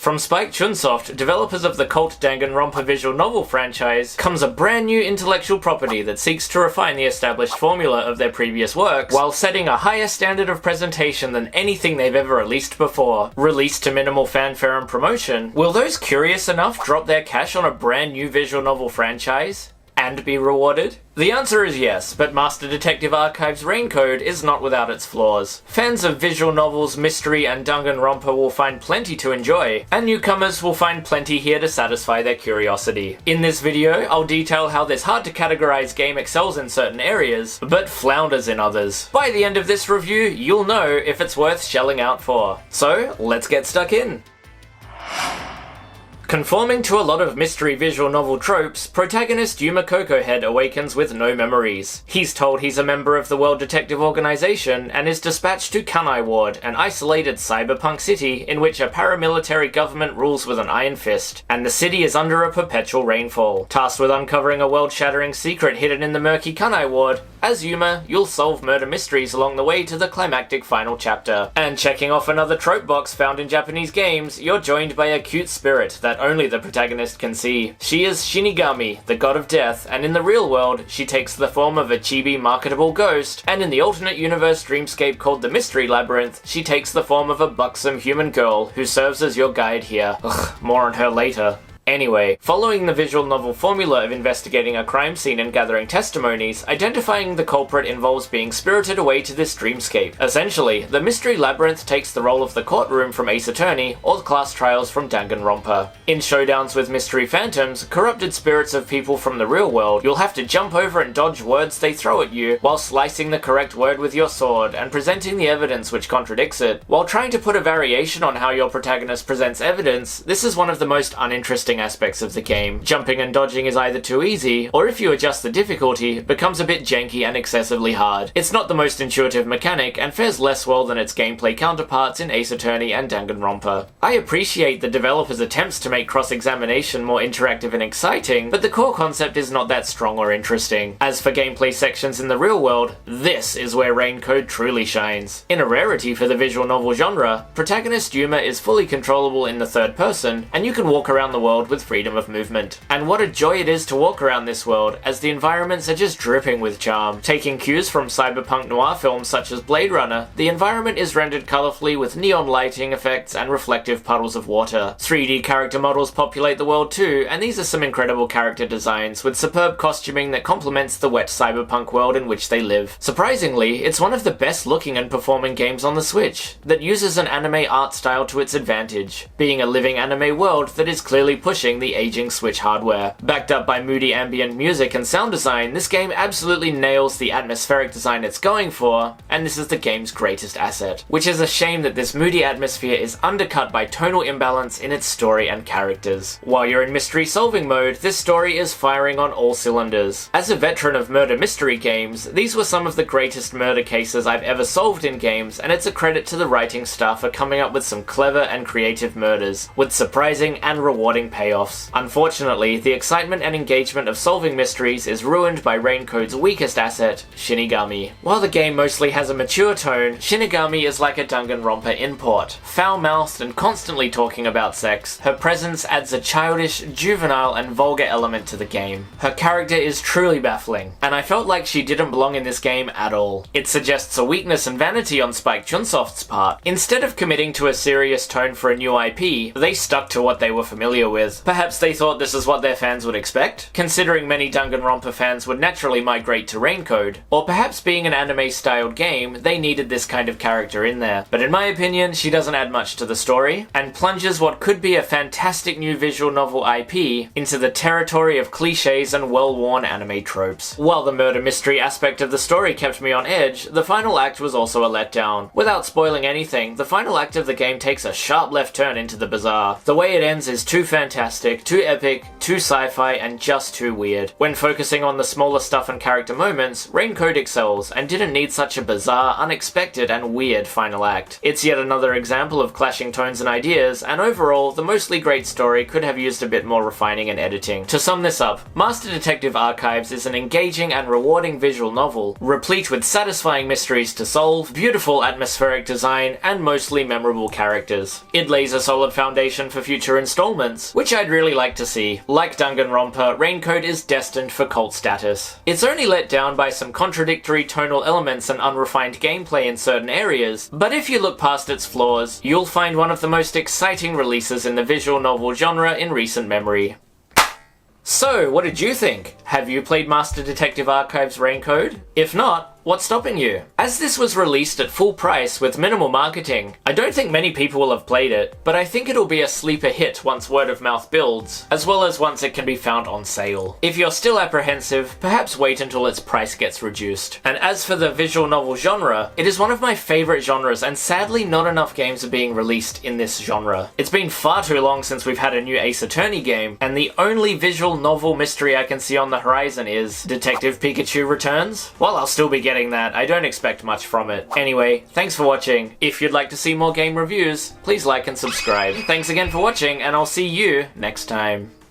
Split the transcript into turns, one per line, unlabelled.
From Spike Chunsoft, developers of the cult Danganronpa visual novel franchise, comes a brand new intellectual property that seeks to refine the established formula of their previous works, while setting a higher standard of presentation than anything they've ever released before. Released to minimal fanfare and promotion, will those curious enough drop their cash on a brand new visual novel franchise? And be rewarded? The answer is yes, but Master Detective Archive's Raincode is not without its flaws. Fans of visual novels, mystery, and Danganronpa will find plenty to enjoy, and newcomers will find plenty here to satisfy their curiosity. In this video, I'll detail how this hard-to-categorize game excels in certain areas, but flounders in others. By the end of this review, you'll know if it's worth shelling out for. So, let's get stuck in! Conforming to a lot of mystery visual novel tropes, protagonist Yuma Cocohead awakens with no memories. He's told he's a member of the World Detective Organization and is dispatched to Kanai Ward, an isolated cyberpunk city in which a paramilitary government rules with an iron fist, and the city is under a perpetual rainfall. Tasked with uncovering a world-shattering secret hidden in the murky Kanai Ward, as Yuma, you'll solve murder mysteries along the way to the climactic final chapter. And checking off another trope box found in Japanese games, you're joined by a cute spirit that only the protagonist can see. She is Shinigami, the god of death, and in the real world, she takes the form of a chibi marketable ghost, and in the alternate universe dreamscape called the Mystery Labyrinth, she takes the form of a buxom human girl who serves as your guide here. Ugh, more on her later. Anyway, following the visual novel formula of investigating a crime scene and gathering testimonies, identifying the culprit involves being spirited away to this dreamscape. Essentially, the Mystery Labyrinth takes the role of the courtroom from Ace Attorney, or the class trials from Danganronpa. In showdowns with mystery phantoms, corrupted spirits of people from the real world, you'll have to jump over and dodge words they throw at you, while slicing the correct word with your sword and presenting the evidence which contradicts it. While trying to put a variation on how your protagonist presents evidence, this is one of the most uninteresting aspects of the game. Jumping and dodging is either too easy, or if you adjust the difficulty, becomes a bit janky and excessively hard. It's not the most intuitive mechanic, and fares less well than its gameplay counterparts in Ace Attorney and Danganronpa. I appreciate the developers' attempts to make cross-examination more interactive and exciting, but the core concept is not that strong or interesting. As for gameplay sections in the real world, this is where Raincode truly shines. In a rarity for the visual novel genre, protagonist Yuma is fully controllable in the third person, and you can walk around the world with freedom of movement. And what a joy it is to walk around this world, as the environments are just dripping with charm. Taking cues from cyberpunk noir films such as Blade Runner, the environment is rendered colourfully with neon lighting effects and reflective puddles of water. 3D character models populate the world too, and these are some incredible character designs, with superb costuming that complements the wet cyberpunk world in which they live. Surprisingly, it's one of the best looking and performing games on the Switch, that uses an anime art style to its advantage, being a living anime world that is clearly pushing the aging Switch hardware. Backed up by moody ambient music and sound design, this game absolutely nails the atmospheric design it's going for, and this is the game's greatest asset. Which is a shame that this moody atmosphere is undercut by tonal imbalance in its story and characters. While you're in mystery solving mode, this story is firing on all cylinders. As a veteran of murder mystery games, these were some of the greatest murder cases I've ever solved in games, and it's a credit to the writing staff for coming up with some clever and creative murders, with surprising and rewarding payoffs. Unfortunately, the excitement and engagement of solving mysteries is ruined by Raincode's weakest asset, Shinigami. While the game mostly has a mature tone, Shinigami is like a Danganronpa import. Foul-mouthed and constantly talking about sex, her presence adds a childish, juvenile, and vulgar element to the game. Her character is truly baffling, and I felt like she didn't belong in this game at all. It suggests a weakness and vanity on Spike Chunsoft's part. Instead of committing to a serious tone for a new IP, they stuck to what they were familiar with. Perhaps they thought this is what their fans would expect, considering many Danganronpa fans would naturally migrate to Raincode. Or perhaps being an anime-styled game, they needed this kind of character in there. But in my opinion, she doesn't add much to the story, and plunges what could be a fantastic new visual novel IP into the territory of cliches and well-worn anime tropes. While the murder mystery aspect of the story kept me on edge, the final act was also a letdown. Without spoiling anything, the final act of the game takes a sharp left turn into the bizarre. The way it ends is too fantastic fantastic, too epic, too sci-fi, and just too weird. When focusing on the smaller stuff and character moments, Raincoat excels, and didn't need such a bizarre, unexpected, and weird final act. It's yet another example of clashing tones and ideas, and overall, the mostly great story could have used a bit more refining and editing. To sum this up, Master Detective Archives is an engaging and rewarding visual novel, replete with satisfying mysteries to solve, beautiful atmospheric design, and mostly memorable characters. It lays a solid foundation for future installments, which I'd really like to see. Like Danganronpa, Raincoat is destined for cult status. It's only let down by some contradictory tonal elements and unrefined gameplay in certain areas, but if you look past its flaws, you'll find one of the most exciting releases in the visual novel genre in recent memory. So, what did you think? Have you played Master Detective Archives Raincoat? If not, what's stopping you? As this was released at full price with minimal marketing, I don't think many people will have played it, but I think it'll be a sleeper hit once word of mouth builds, as well as once it can be found on sale. If you're still apprehensive, perhaps wait until its price gets reduced. And as for the visual novel genre, it is one of my favorite genres, and sadly not enough games are being released in this genre. It's been far too long since we've had a new Ace Attorney game, and the only visual novel mystery I can see on the horizon is Detective Pikachu Returns. While I'll still be getting that, I don't expect much from it. Anyway, thanks for watching. If you'd like to see more game reviews, please like and subscribe. Thanks again for watching, and I'll see you next time.